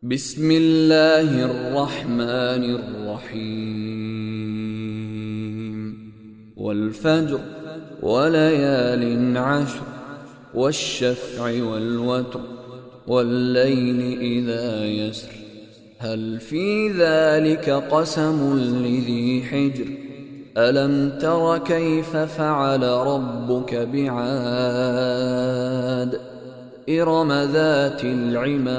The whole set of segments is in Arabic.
بسم الله الرحمن الرحيم والفجر وليال عشر والشفع والوتر والليل إذا يسر هل في ذلك قسم لذي حجر ألم تر كيف فعل ربك بعاد إرم ذات العماد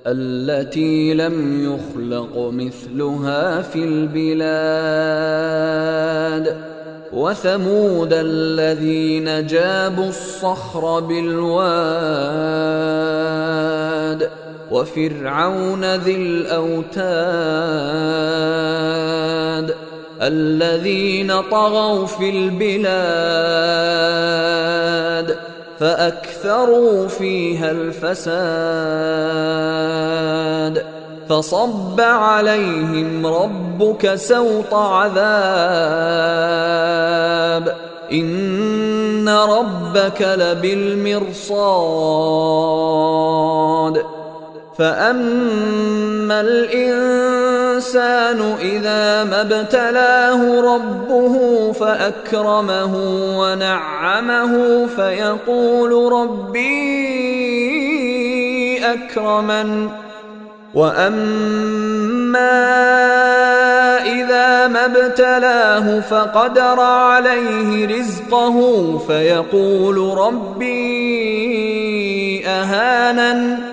التي لم يخلق مثلها في البلاد وثمود الذين جابوا الصخر بالواد وفرعون ذي الأوتاد الذين طغوا في البلاد فأكثروا فيها الفساد فصب عليهم ربك سوط عذاب إن ربك لبالمرصاد فأما الإنسان إذا ما ابتلاه ربه فأكرمه ونعمه فيقول ربي أكرمن وأما إذا ما ابتلاه فقدر عليه رزقه فيقول ربي أهانن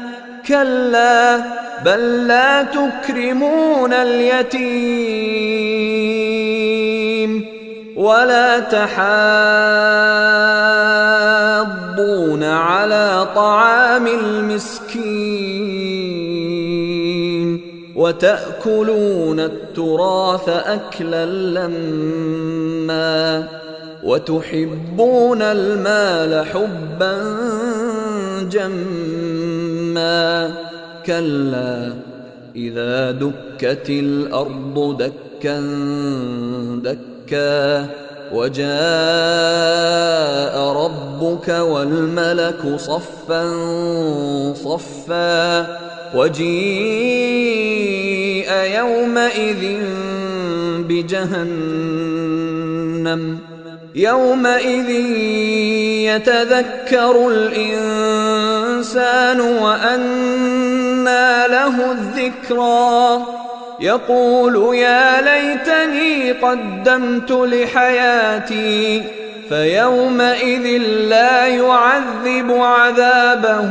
كلا بل لا تكرمون اليتيم ولا تحاضون على طعام المسكين وتأكلون التراث أكلا لما وتحبون المال حبا جما كلا إذا دكت الأرض دكا دكا وجاء ربك والملك صفا صفا وجيء يومئذ بجهنم يومئذ يتذكر الإنسان وأنى له الذكرى يقول يا ليتني قدمت لحياتي فيومئذ لا يعذب عذابه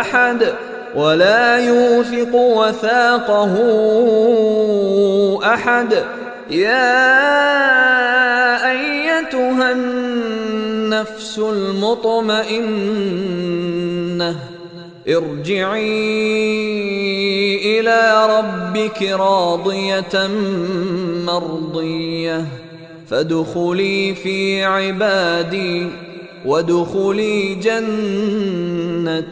أحد ولا يوثق وثاقه أحد يا أيتها النفس المطمئنة ارجعي إلى ربك راضية مرضية فادخلي في عبادي وادخلي جنتي.